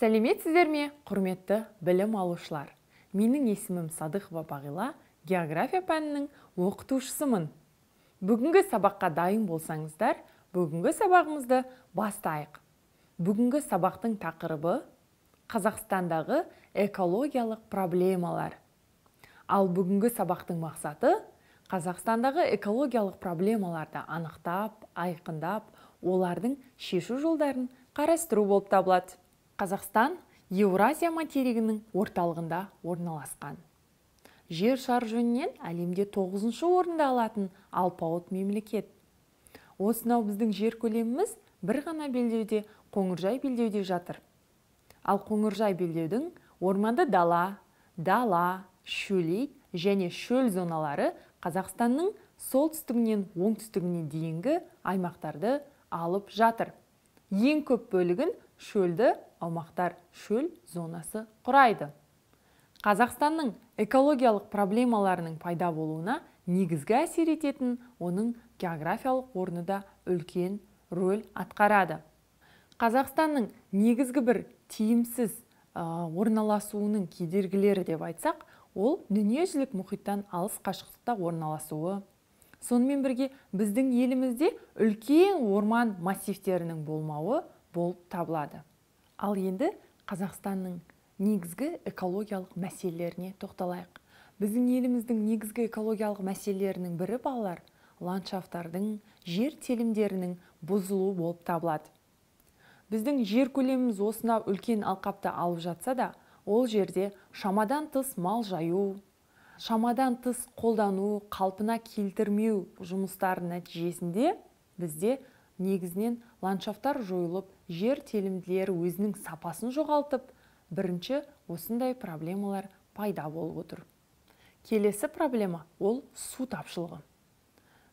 Сәлеметсіздер ме, құрметті білім алушылар? Менің есімім Садықова Бағила, география пәнінің оқытушысымын. Бүгінгі сабаққа дайын болсаңыздар, бүгінгі сабағымызды бастайық. Бүгінгі сабақтың тақырыбы Қазақстандағы экологиялық проблемалар. Ал бүгінгі сабақтың мақсаты Қазақстандағы экологиялық проблемаларды анықтап, айқындап, олардың шешу жолдарын қарастыру болып табылады. Қазақстан Еуразия материгінің орталығында орналасқан. Жер шары жөнінен әлемде 9-шы орында алатын алпауыт мемлекет. Осынау біздің жер көлеміміз бір ғана белдеуде, Қоңыржай белдеуде жатыр. Ал Қоңыржай белдеудің орманды дала, шөлейт және шөл зоналары Қазақстанның солтүстігінен оңтүстігіне дейінгі аймақтарды алып жатыр. Ең көп бөлігін шөлді аумақтар шөл зонасы құрайды. Қазақстанның экологиялық проблемаларының пайда болуына негізгі әсер ететін оның географиялық орны да үлкен рөл атқарады. Қазақстанның негізгі бір тиімсіз орналасуының кедергілері деп айтсақ, ол дүниежүзілік мұхиттан алыс қашықтықта орналасуы. Сонымен бірге біздің елімізде үлкен орман массивтерінің болмауы болып табылады. Ал енді Қазақстанның негізгі экологиялық мәселелеріне тоқталайық. Біздің еліміздің негізгі экологиялық мәселелерінің бірі балалар, ландшафтардың, жер телімдерінің бұзылуы болып табылады. Біздің жер көлеміміз осынау үлкен алқапты алып жатса да, ол жерде шамадан тыс мал жаю, шамадан тыс қолдану, қалпына келтірмеу жұмыстарының нәтижесінде бізде негізінен ландшафттар жойылып, жер телімдері өзінің сапасын жоғалтып, бірінші осындай проблемалар пайда болып отыр. Келесі проблема ол су тапшылығы.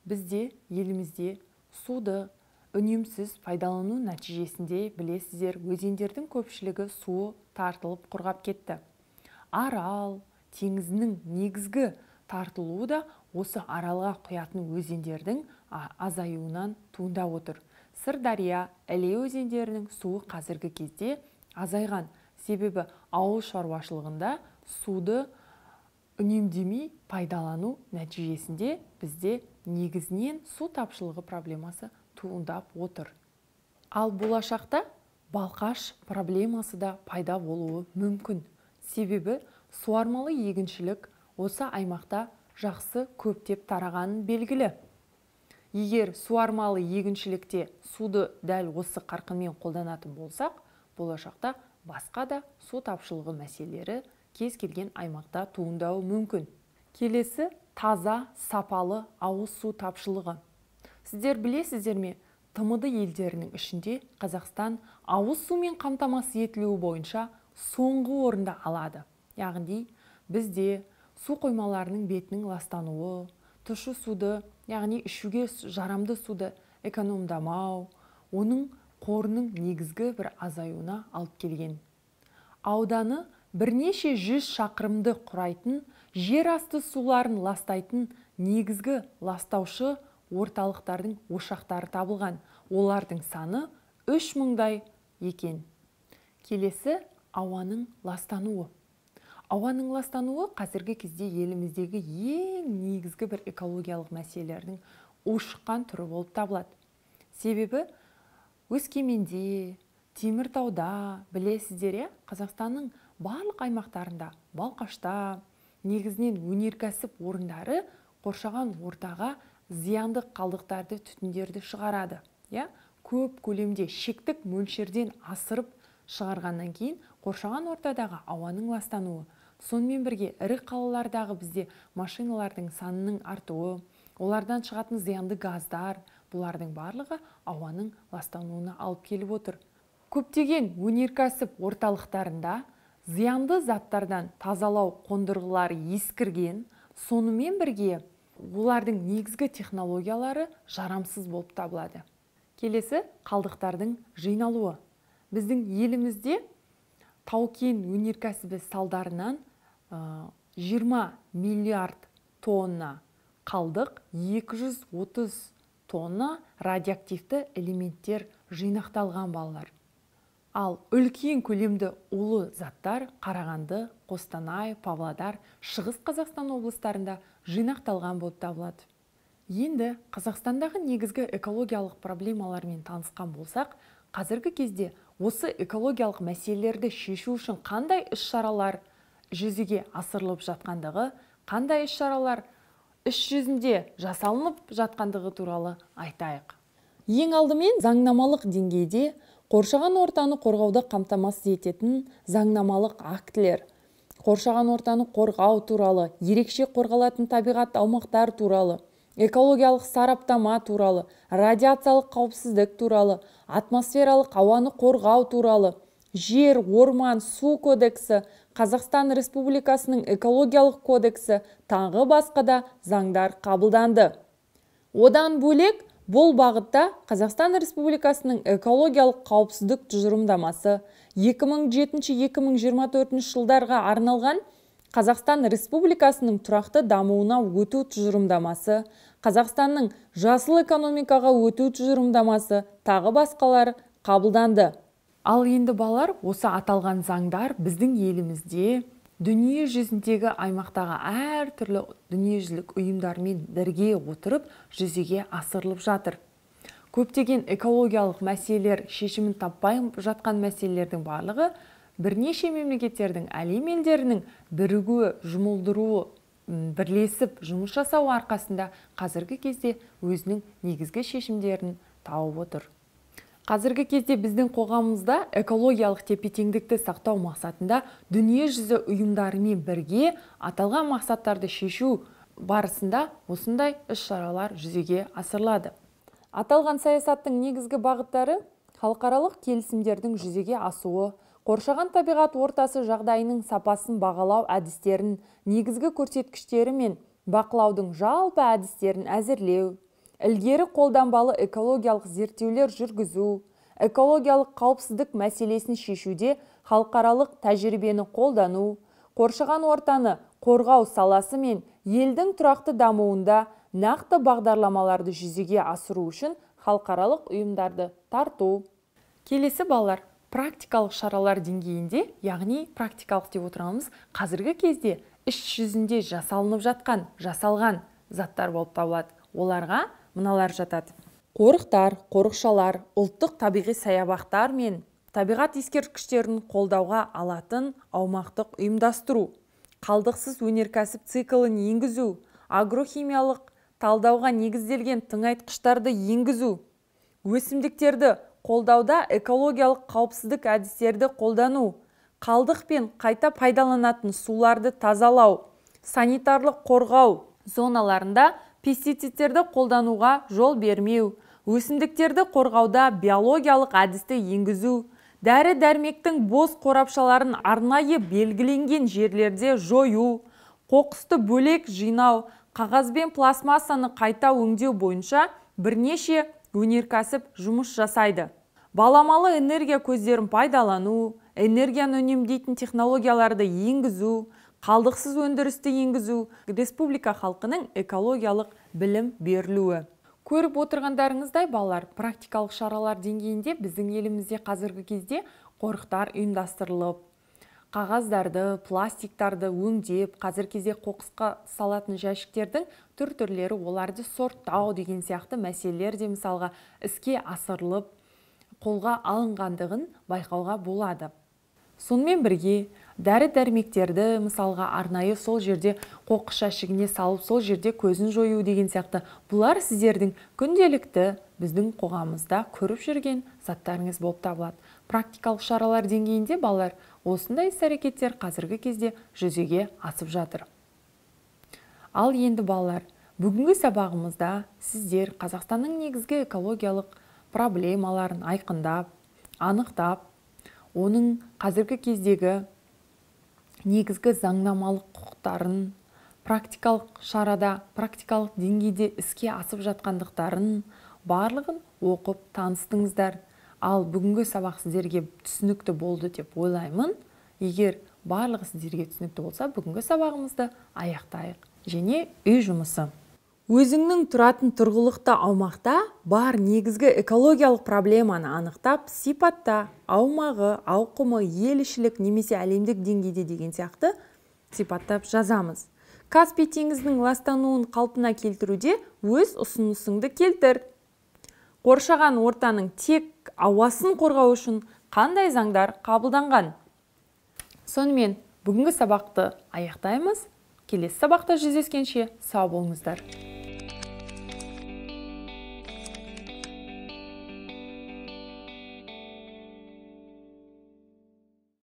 Бізде елімізде суды үнемсіз пайдалану нәтижесінде білесіздер, өзендердің көпшілігі суы тартылып құрғап кетті. Арал теңізінің негізгі тартылуы да осы аралға құятын өзендердің азаюынан туындап отыр. Сырдария, Іле өзендерінің суы қазіргі кезде азайған. Себебі ауыл шаруашылығында суды үнемдемей пайдалану нәтижесінде бізде негізінен су тапшылығы проблемасы туындап отыр. Ал болашақта балқаш проблемасы да пайда болуы мүмкін. Себебі суармалы егіншілік осы аймақта жақсы көптеп тарағанын белгілі. Егер суармалы егіншілікте суды дәл осы қарқынмен қолданатын болсақ, болашақта басқа да су тапшылығы мәселелері кез келген аймақта туындауы мүмкін. Келесі таза, сапалы ауыз су тапшылығы. Сіздер білесіздер ме, ТМД елдерінің ішінде Қазақстан ауыз сумен қамтамасыз етілуі бойынша соңғы орында алады. Яғни бізде су қоймаларының бетінің ластануы, тұщы суды, яғни ішуге жарамды суды экономдамау, оның қорының негізгі бір азаюына алып келген. Ауданы бірнеше 100 шақырымды құрайтын жер асты суларын ластайтын негізгі ластаушы орталықтардың ошақтары табылған. Олардың саны 3000-дай екен. Келесі ауаның ластануы. Ауаның ластануы қазіргі кезде еліміздегі ең негізгі бір экологиялық мәселелердің ушыққан түрі болып табылады. Себебі Өскеменде, Теміртауда, білесіздер, Қазақстанның барлық аймақтарында, Балқашта, негізінен өнеркәсіп орындары қоршаған ортаға зиянды қалдықтарды, түтіндерді шығарады. Көп көлемде шектік мөлшерден асырып шығарғаннан кейін қоршаған ортадағы ауаның ластануы. Сонымен бірге ірі қалалардағы бізде машиналардың санының артуы, олардан шығатын зиянды газдар, бұлардың барлығы ауаның ластануына алып келіп отыр. Көптеген өнеркәсіп орталықтарында зиянды заттардан тазалау қондырғылары ескірген, сонымен бірге олардың негізгі технологиялары жарамсыз болып табылады. Келесі қалдықтардың жиналуы. Біздің елімізде тау-кен өнеркәсібі салдарынан 20 миллиард тонна қалдық, 230 тонна радиоактивті элементтер жинақталған балалар. Ал үлкен көлемді улы заттар Қарағанды, Қостанай, Павлодар, Шығыс Қазақстан облыстарында жинақталған болып табылады. Енді Қазақстандағы негізгі экологиялық проблемалармен танысқан болсақ, қазіргі кезде осы экологиялық мәселелерді шешу үшін қандай іс-шаралар жүзеге асырылып жатқандығы, қандай іс-шаралар іс жүзінде жасалынып жатқандығы туралы айтайық. Ең алдымен заңнамалық деңгейде қоршаған ортаны қорғауды қамтамасыз ететін заңнамалық актілер, қоршаған ортаны қорғау туралы, ерекше қорғалатын табиғат аумақтар туралы, экологиялық сараптама туралы, радиациялық қауіпсіздік туралы, атмосфералық ауаны қорғау туралы, жер, орман, су кодексі, Қазақстан Республикасының экологиялық кодексі, тағы басқа да заңдар қабылданды. Одан бөлек, бұл бағытта Қазақстан Республикасының экологиялық қауіпсіздік тұжырымдамасы, 2007-2024 жылдарға арналған Қазақстан Республикасының тұрақты дамуына өту тұжырымдамасы, Қазақстанның жасыл экономикаға өту тұжырымдамасы, тағы басқалар қабылданды. Ал енді балалар, осы аталған заңдар біздің елімізде дүние жүзіндегі аймақтағы әртүрлі дүниежүзілік ұйымдармен бірге отырып жүзеге асырылып жатыр. Көптеген экологиялық мәселелер шешімін таппай жатқан мәселелердің барлығы бірнеше мемлекеттердің, әлем елдерінің бірігуі, жұмылдыруы, бірлесіп жұмыс жасау арқасында қазіргі кезде өзінің негізгі шешімдерін тауып отыр. Қазіргі кезде біздің қоғамымызда экологиялық тепе-теңдікті сақтау мақсатында дүние жүзі ұйымдарымен бірге аталған мақсаттарды шешу барысында осындай іс-шаралар жүзеге асырылады. Аталған саясаттың негізгі бағыттары халықаралық келісімдердің жүзеге асуы, қоршаған табиғат ортасы жағдайының сапасын бағалау әдістерін, негізгі көрсеткіштері мен бақылаудың жалпы әдістерін әзірлеу, ілгері қолданбалы экологиялық зерттеулер жүргізу, экологиялық қауіпсіздік мәселесін шешуде халықаралық тәжірибені қолдану, қоршаған ортаны қорғау саласы мен елдің тұрақты дамуында нақты бағдарламаларды жүзеге асыру үшін халықаралық ұйымдарды тарту. Келесі балалар, практикалық шаралар деңгейінде, яғни практикалық деп отырғанымыз қазіргі кезде іс жүзінде жасалған заттар болып табылады. Оларға мыналар жатады. Қорықтар, қорықшалар, ұлттық табиғи саябақтар мен табиғат ескерткіштерін қолдауға алатын аумақтық ұйымдастыру, қалдықсыз өнеркәсіп циклін енгізу, агрохимиялық талдауға негізделген тыңайтқыштарды енгізу, өсімдіктерді қолдауда экологиялық қауіпсіздік әдістерді қолдану, қалдық пен қайта пайдаланатын суларды тазалау, санитарлық қорғау зоналарында пестицидтерді қолдануға жол бермеу, өсімдіктерді қорғауда биологиялық әдісті енгізу, дәрі-дәрмектің бос қорапшаларын арнайы белгіленген жерлерде жою, қоқысты бөлек жинау, қағаз бен пластмассаны қайта өңдеу бойынша бірнеше өнеркәсіп жұмыс жасайды. Баламалы энергия көздерін пайдалану, энергияны үнемдейтін технологияларды енгізу, қалдықсыз өндірісті енгізу, республика халқының экологиялық білім берілуі. Көріп отырғандарыңыздай балалар, практикалық шаралар деңгейінде біздің елімізде қазіргі кезде қорықтар ұйымдастырылып, қағаздарды, пластиктарды өңдеп, қазіргі кезде қоқысқа салатын жәшіктердің түр-түрлері, оларды сорттау деген сияқты мәселелер де мысалға іске асырылып, қолға алынғандығын байқауға болады. Сонымен бірге дәрі-дәрмектерді мысалға арнайы сол жерде қоқыс жәшігіне салып, сол жерде көзін жою деген сияқты бұлар сіздердің күнделікті біздің қоғамымызда көріп жүрген заттарыңыз болып табылады. Практикалық шаралар деңгейінде балалар осындай іс-әрекеттер қазіргі кезде жүзеге асып жатыр. Ал енді балалар, бүгінгі сабағымызда сіздер Қазақстанның негізгі экологиялық проблемаларын айқындап, анықтап, оның қазіргі кездегі негізгі заңнамалық құқықтарын, практикалық шарада, практикалық деңгейде іске асып жатқандықтарын барлығын оқып таныстыңыздар. Ал бүгінгі сабақ сіздерге түсінікті болды деп ойлаймын. Егер барлығы сіздерге түсінікті болса, бүгінгі сабағымызды аяқтайық. Және үй жұмысы. Өзіңнің тұратын тұрғылықты аумақта бар негізгі экологиялық проблеманы анықтап, сипатта, аумағы, ауқымы, ел ішілік немесе әлемдік деңгейде деген сияқты сипаттап жазамыз. Каспий теңізінің ластануын қалпына келтіруде өз ұсынысыңды келтір. Қоршаған ортаның тек ауасын қорғау үшін қандай заңдар қабылданған? Сонымен бүгінгі сабақты аяқтаймыз. Келесі сабақта жүздескенше сау болыңыздар.